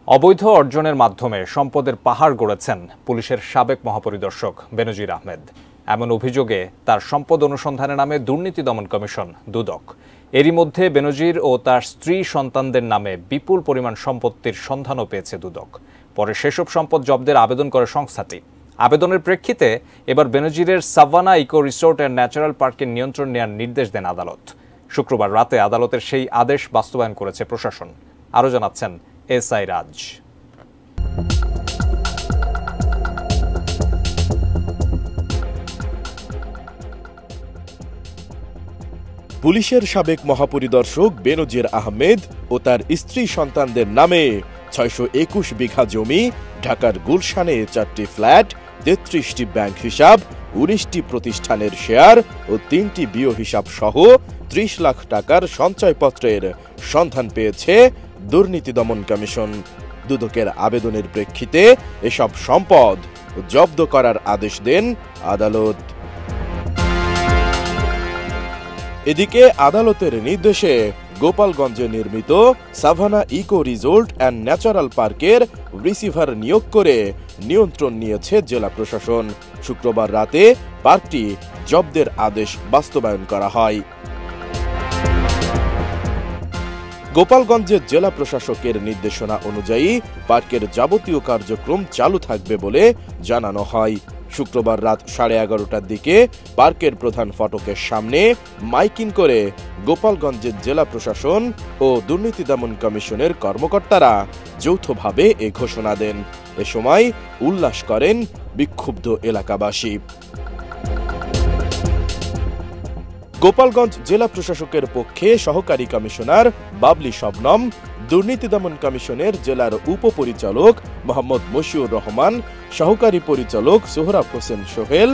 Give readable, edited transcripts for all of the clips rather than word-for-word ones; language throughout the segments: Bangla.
অবৈধ অর্জনের মাধ্যমে সম্পদের পাহাড় গড়েছেন পুলিশের সাবেক মহাপরিদর্শক বেনজির আহমেদ। এমন অভিযোগে তার সম্পদ অনুসন্ধানের নামে দুর্নীতি দমন কমিশন দুদক। এরই মধ্যে বেনজির ও তার স্ত্রী সন্তানদের নামে বিপুল পরিমাণ সম্পত্তির সন্ধানও পেয়েছে দুদক। পরে সেসব সম্পদ জব্দের আবেদন করে সংস্থাটি। আবেদনের প্রেক্ষিতে এবার বেনজিরের Savanna eco resort and natural পার্কের নিয়ন্ত্রণ নেওয়ার নির্দেশ দেন আদালত। শুক্রবার রাতে আদালতের সেই আদেশ বাস্তবায়ন করেছে প্রশাসন। আরও জানাচ্ছেন এসআই রাজ। পুলিশের সাবেক মহাপরিদর্শক বেনজির আহমেদ ও তার স্ত্রী সন্তানদের নামে ৬২১ বিঘা জমি, ঢাকার গুলশানে ৪টি ফ্ল্যাট, ৩৩টি ব্যাংক হিসাব, ১৯টি প্রতিষ্ঠানের শেয়ার ও ৩টি বিও হিসাব সহ ৩০ লাখ টাকার সঞ্চয়পত্রের সন্ধান পেয়েছে দুর্নীতি দমন কমিশন। দুদকের আবেদনের প্রেক্ষিতে এসব সম্পদ জব্দ করার আদেশ দেন আদালত। এদিকে আদালতের নির্দেশে গোপালগঞ্জে নির্মিত Savannah eco resort and natural পার্কের রিসিভার নিয়োগ করে নিয়ন্ত্রণ নিয়েছে জেলা প্রশাসন। শুক্রবার রাতে পার্কটি জব্দের আদেশ বাস্তবায়ন করা হয়। গোপালগঞ্জের জেলা প্রশাসকের নির্দেশনা অনুযায়ী পার্কের যাবতীয় কার্যক্রম চালু থাকবে বলে জানানো হয়। শুক্রবার রাত 11:30টার দিকে পার্কের প্রধান ফটকের সামনে মাইকিং করে গোপালগঞ্জের জেলা প্রশাসন ও দুর্নীতি দমন কমিশনের কর্মকর্তারা যৌথভাবে এ ঘোষণা দেন। এ সময় উল্লাস করেন বিক্ষুব্ধ এলাকাবাসী। গোপালগঞ্জ জেলা প্রশাসকের পক্ষে সহকারী কমিশনার বাবলি শবনম, দুর্নীতি দমন কমিশনের জেলার উপপরিচালক মোহাম্মদ মশিউর রহমান, সহকারী পরিচালক সোহরাব হোসেন সোহেল,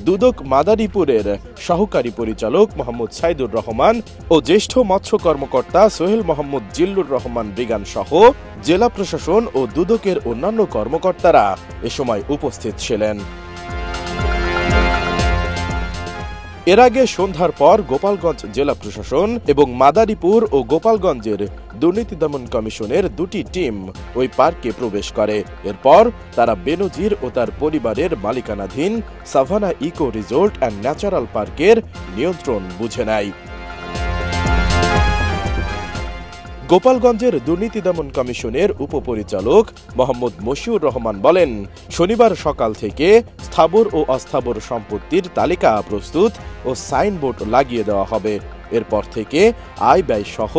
দুদক মাদারীপুরের সহকারী পরিচালক মোহাম্মদ সাইদুর রহমান ও জ্যেষ্ঠ মৎস্য কর্মকর্তা সোহেল মোহাম্মদ জিল্লুর রহমান মৃগান সহ জেলা প্রশাসন ও দুদকের অন্যান্য কর্মকর্তারা এ সময় উপস্থিত ছিলেন। এর আগে সন্ধ্যার পর গোপালগঞ্জ জেলা প্রশাসন এবং মাদারীপুর ও গোপালগঞ্জের দুর্নীতি দমন কমিশনের দুটি টিম ওই পার্কে প্রবেশ করে। এরপর তারা বেনজির ও তার পরিবারের মালিকানাধীন Savannah eco resort and natural পার্কের নিয়ন্ত্রণ বুঝে নেয়। গোপালগঞ্জের দুর্নীতি দমন কমিশনের উপপরিচালক মোহাম্মদ মশিউর রহমান বলেন, শনিবার সকাল থেকে স্থাবর ও অস্থাবর সম্পত্তির তালিকা প্রস্তুত ও সাইনবোর্ড লাগিয়ে দেওয়া হবে। এরপর থেকে আয় ব্যয় সহ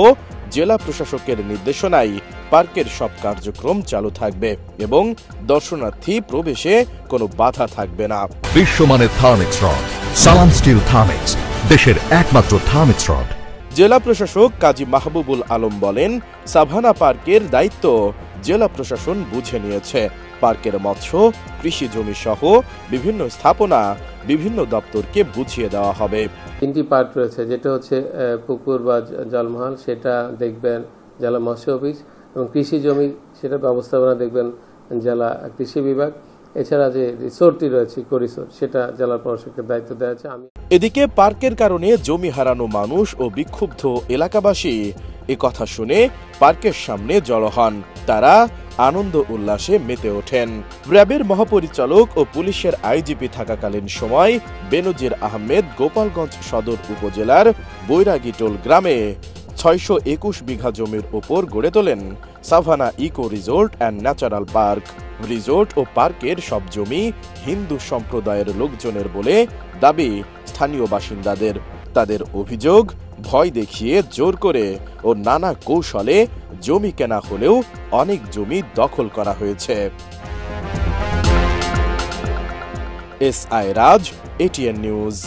জেলা প্রশাসকের নির্দেশনায় পার্কের সব কার্যক্রম চালু থাকবে এবং দর্শনার্থী প্রবেশে কোনো বাধা থাকবে না। বিশ্বমানের থার্মিক্স রড, সালাম স্টিল থার্মিক্স, দেশের একমাত্র থার্মিক্স রড। জেলা প্রশাসক কাজী মাহবুবুল আলম বলেন, সাভানা পার্কের দায়িত্ব জেলা প্রশাসন বুঝে নিয়েছে। পার্কের মৎস্য, কৃষি জমি সহ বিভিন্ন স্থাপনা বিভিন্ন দপ্তরকে বুঝিয়ে দেওয়া হবে। 3টি পার্ক রয়েছে, যেটা হচ্ছে পুকুর বা জলমহল, সেটা দেখবেন জেলা মৎস্য অফিস, এবং কৃষি জমি সেটা ব্যবস্থাপনা দেখবেন জেলা কৃষি বিভাগ। এছাড়া যে রিসোর্টটি রয়েছে ইকো রিসোর্ট, সেটা জেলা প্রশাসকের দায়িত্ব দেওয়া আছে। এদিকে পার্কের কারণে জমি হারানো মানুষ ও বিক্ষুব্ধ এলাকাবাসী এ কথা শুনে পার্কের সামনে জড়ো হন। তারা আনন্দ উল্লাসে মেতে ওঠেন। র্যাবের মহাপরিচালক ও পুলিশের আইজিপি থাকাকালীন সময় বেনজির আহমেদ গোপালগঞ্জ সদর উপজেলার বৈরাগীটোল গ্রামে ৬২১ বিঘা জমির ওপর গড়ে তোলেন Savanna eco resort and natural park. Resort ও পার্কের সব জমি হিন্দু সম্প্রদায়ের লোকজনের বলে দাবি স্থানীয় বাসিন্দাদের। তাদের অভিযোগ, ভয় দেখিয়ে জোর করে ও নানা কৌশলে জমি কেনা হলেও অনেক জমি দখল করা হয়েছে। এসআই রাজ, এটিএন নিউজ।